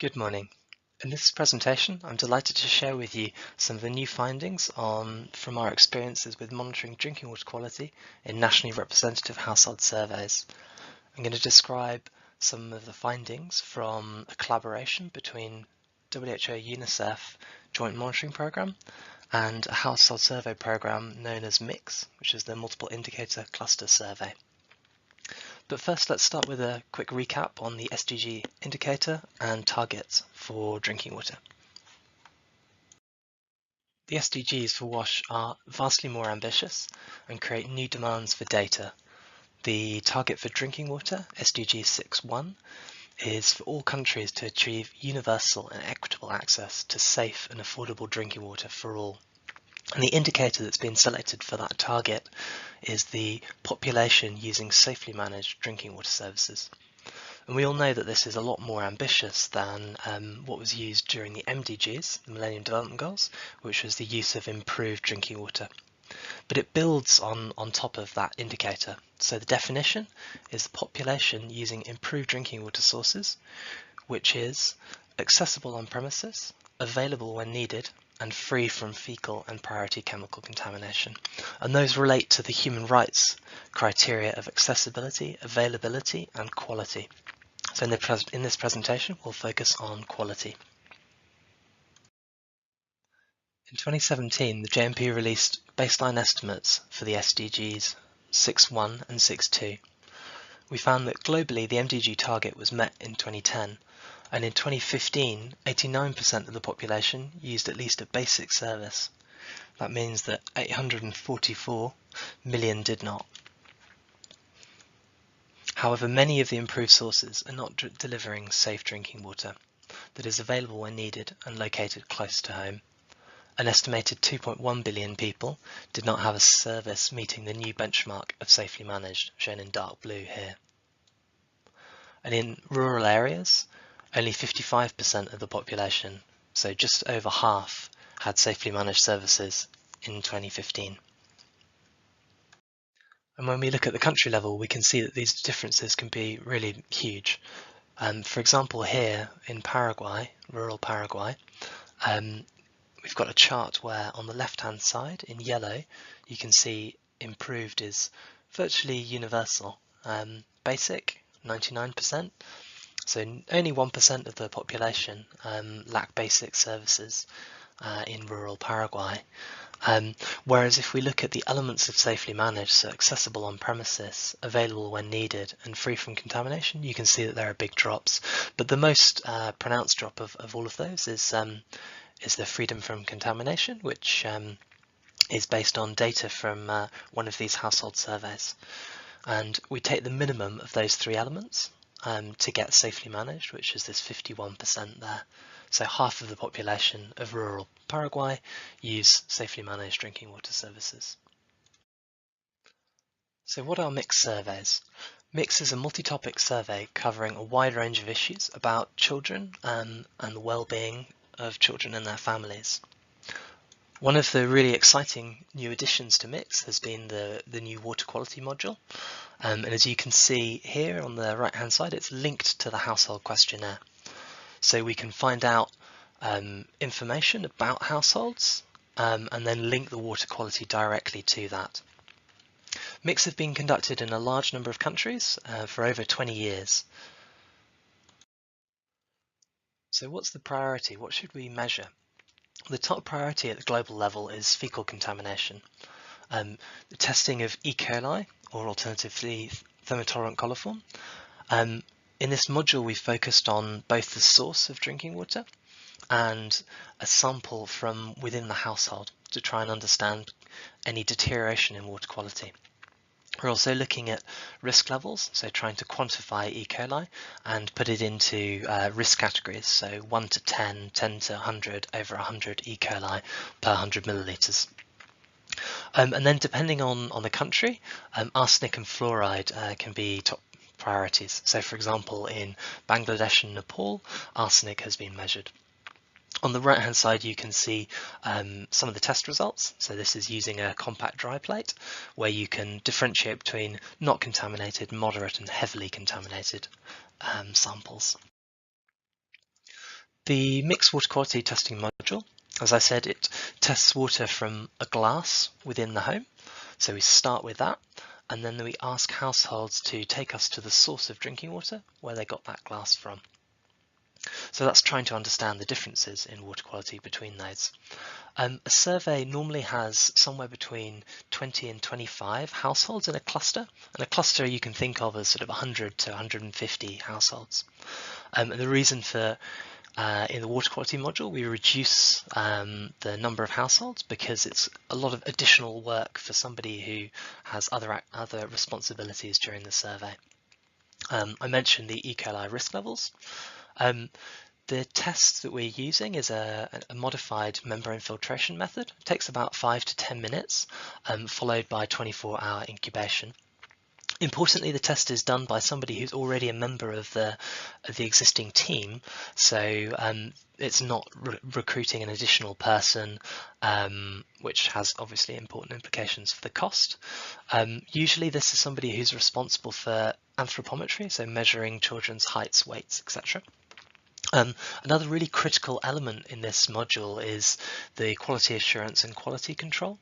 Good morning. In this presentation, I'm delighted to share with you some of the new findings from our experiences with monitoring drinking water quality in nationally representative household surveys. I'm going to describe some of the findings from a collaboration between WHO UNICEF Joint Monitoring Programme and a household survey programme known as MIX, which is the Multiple Indicator Cluster Survey. But first, let's start with a quick recap on the SDG indicator and targets for drinking water. The SDGs for WASH are vastly more ambitious and create new demands for data. The target for drinking water, SDG 6.1, is for all countries to achieve universal and equitable access to safe and affordable drinking water for all. And the indicator that's been selected for that target is the population using safely managed drinking water services. And we all know that this is a lot more ambitious than what was used during the MDGs, the Millennium Development Goals, which was the use of improved drinking water. But it builds on top of that indicator. So the definition is the population using improved drinking water sources, which is accessible on premises, available when needed, and free from fecal and priority chemical contamination. And those relate to the human rights criteria of accessibility, availability, and quality. So in this presentation, we'll focus on quality. In 2017, the JMP released baseline estimates for the SDGs 6.1 and 6.2. We found that globally the MDG target was met in 2010, and in 2015, 89% of the population used at least a basic service. That means that 844 million did not. However, many of the improved sources are not delivering safe drinking water that is available when needed and located close to home. An estimated 2.1 billion people did not have a service meeting the new benchmark of safely managed, shown in dark blue here. And in rural areas, only 55% of the population, so just over half, had safely managed services in 2015. And when we look at the country level, we can see that these differences can be really huge. For example, here in Paraguay, rural Paraguay, we've got a chart where on the left-hand side in yellow, you can see improved is virtually universal. Basic, 99%. So only 1% of the population lack basic services in rural Paraguay. Whereas if we look at the elements of safely managed, so accessible on premises, available when needed, and free from contamination, you can see that there are big drops. But the most pronounced drop of all of those is the freedom from contamination, which is based on data from one of these household surveys. And we take the minimum of those three elements to get safely managed, which is this 51% there. So half of the population of rural Paraguay use safely managed drinking water services. So what are MIX surveys? MIX is a multi-topic survey covering a wide range of issues about children and the well-being of children and their families. One of the really exciting new additions to MIX has been the new water quality module. And as you can see here on the right hand side, it's linked to the household questionnaire. So we can find out information about households and then link the water quality directly to that. MIX have been conducted in a large number of countries for over 20 years. So what's the priority? What should we measure? The top priority at the global level is fecal contamination. The testing of E. coli, or alternatively thermotolerant coliform. In this module, we focused on both the source of drinking water and a sample from within the household to try and understand any deterioration in water quality. We're also looking at risk levels, so trying to quantify E. coli and put it into risk categories, so 1 to 10, 10 to 100, over 100 E. coli per 100 millilitres. And then depending on the country, arsenic and fluoride can be top priorities. So for example, in Bangladesh and Nepal, arsenic has been measured. On the right hand side you can see some of the test results. So this is using a compact dry plate where you can differentiate between not contaminated, moderate and heavily contaminated samples. The mixed water quality testing module, as I said, it tests water from a glass within the home. So we start with that, and then we ask households to take us to the source of drinking water, where they got that glass from. So that's trying to understand the differences in water quality between those. A survey normally has somewhere between 20 and 25 households in a cluster, and a cluster you can think of as sort of 100 to 150 households. And the reason for in the water quality module, we reduce the number of households because it's a lot of additional work for somebody who has other responsibilities during the survey. I mentioned the E. coli risk levels. The test that we're using is a modified membrane filtration method. It takes about 5 to 10 minutes, followed by 24-hour incubation. Importantly, the test is done by somebody who's already a member of the existing team, so it's not recruiting an additional person, which has obviously important implications for the cost. Usually this is somebody who's responsible for anthropometry, so measuring children's heights, weights, etc. Another really critical element in this module is the quality assurance and quality control,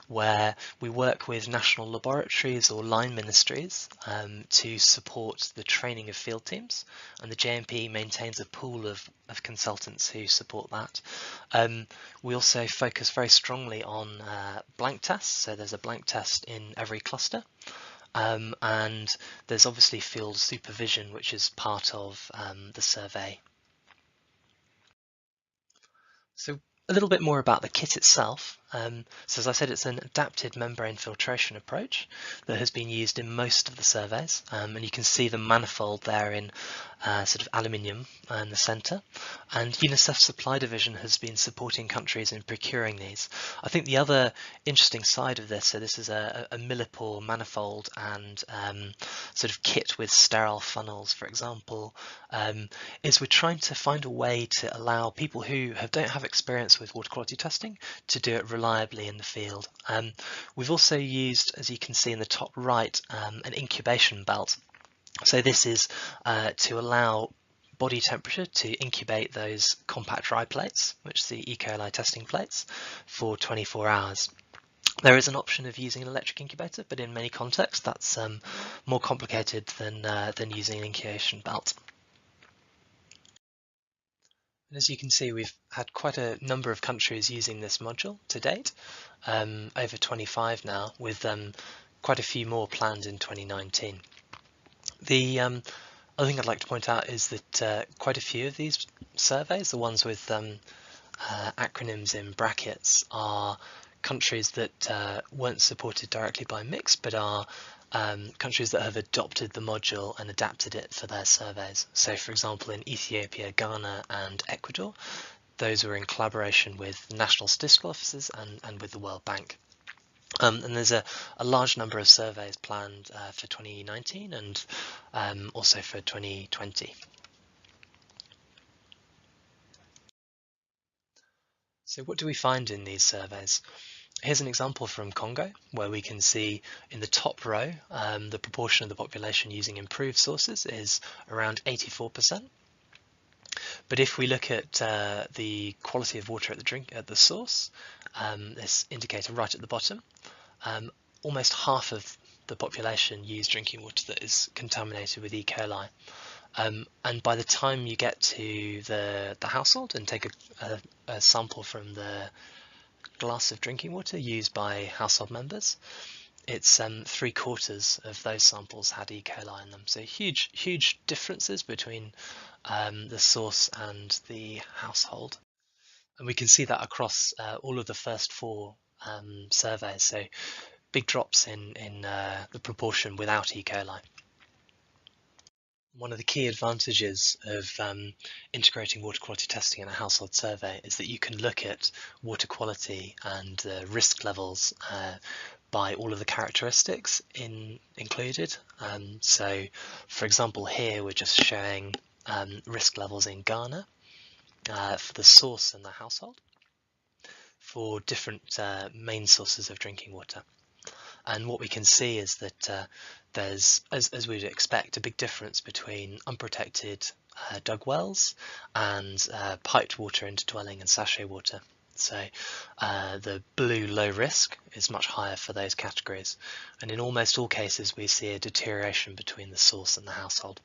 where we work with national laboratories or line ministries to support the training of field teams, and the JMP maintains a pool of consultants who support that. We also focus very strongly on blank tests, so there's a blank test in every cluster. And there's obviously field supervision, which is part of the survey. So a little bit more about the kit itself. So as I said, it's an adapted membrane filtration approach that has been used in most of the surveys, and you can see the manifold there in sort of aluminium in the centre, and UNICEF Supply Division has been supporting countries in procuring these. I think the other interesting side of this, so this is a millipore manifold and sort of kit with sterile funnels, for example, is we're trying to find a way to allow people who don't have experience with water quality testing to do it reliably in the field. We've also used, as you can see in the top right, an incubation belt. So this is to allow body temperature to incubate those compact dry plates, which are the E. coli testing plates, for 24 hours. There is an option of using an electric incubator, but in many contexts that's more complicated than using an incubation belt. And as you can see, we've had quite a number of countries using this module to date, over 25 now, with quite a few more planned in 2019. The other thing I'd like to point out is that quite a few of these surveys, the ones with acronyms in brackets, are countries that weren't supported directly by MIX, but are countries that have adopted the module and adapted it for their surveys. So for example, in Ethiopia, Ghana and Ecuador, those were in collaboration with national statistical offices and with the World Bank. And there's a large number of surveys planned for 2019 and also for 2020. So what do we find in these surveys? Here's an example from Congo, where we can see in the top row the proportion of the population using improved sources is around 84%. But if we look at the quality of water at the source, this indicator right at the bottom, almost half of the population use drinking water that is contaminated with E. coli. And by the time you get to the household and take a sample from the glass of drinking water used by household members, it's 3/4 of those samples had E. coli in them. So huge differences between the source and the household. And we can see that across all of the first 4 surveys. So big drops in the proportion without E. coli. One of the key advantages of integrating water quality testing in a household survey is that you can look at water quality and risk levels by all of the characteristics included. So, for example, here we're just showing risk levels in Ghana for the source and the household for different main sources of drinking water. And what we can see is that there's, as we'd expect, a big difference between unprotected dug wells, and piped water into dwelling and sachet water. So the blue low risk is much higher for those categories, and in almost all cases we see a deterioration between the source and the household.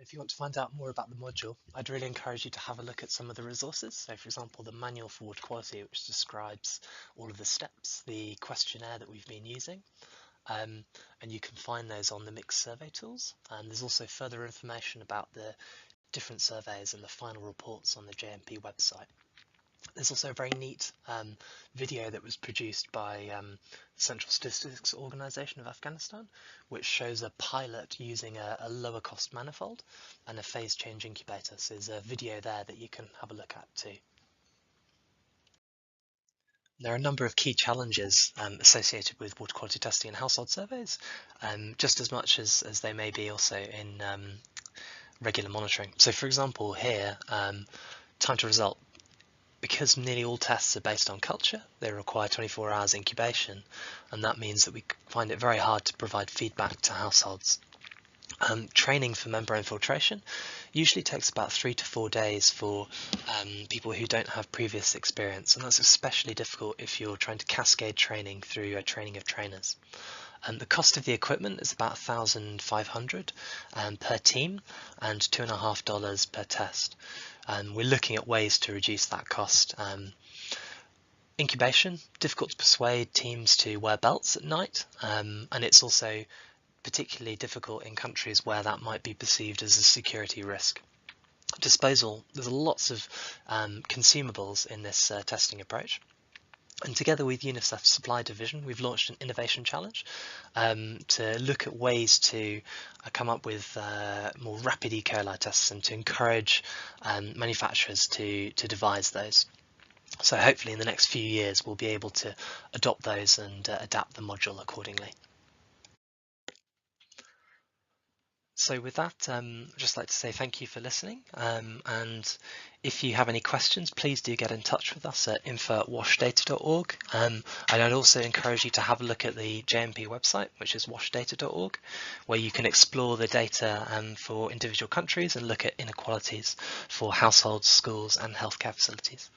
If you want to find out more about the module, I'd really encourage you to have a look at some of the resources. So for example, the manual for water quality, which describes all of the steps, the questionnaire that we've been using, and you can find those on the mixed survey tools. And there's also further information about the different surveys and the final reports on the JMP website. There's also a very neat video that was produced by the Central Statistics Organization of Afghanistan, which shows a pilot using a lower cost manifold and a phase change incubator. So there's a video there that you can have a look at too. There are a number of key challenges associated with water quality testing and household surveys, just as much as they may be also in regular monitoring. So for example here, time to result. Because nearly all tests are based on culture, they require 24 hours incubation, and that means that we find it very hard to provide feedback to households. Training for membrane filtration usually takes about 3 to 4 days for people who don't have previous experience, and that's especially difficult if you're trying to cascade training through a training of trainers. The cost of the equipment is about $1,500 per team and $2.50 per test. We're looking at ways to reduce that cost. Incubation, difficult to persuade teams to wear belts at night, and it's also particularly difficult in countries where that might be perceived as a security risk. Disposal, there's lots of consumables in this testing approach. And together with UNICEF Supply Division, we've launched an innovation challenge to look at ways to come up with more rapid E. coli tests and to encourage manufacturers to devise those. So hopefully in the next few years we'll be able to adopt those and adapt the module accordingly. So with that, I'd just like to say thank you for listening, and if you have any questions, please do get in touch with us at info@washdata.org, and I'd also encourage you to have a look at the JMP website, which is washdata.org, where you can explore the data for individual countries and look at inequalities for households, schools and healthcare facilities.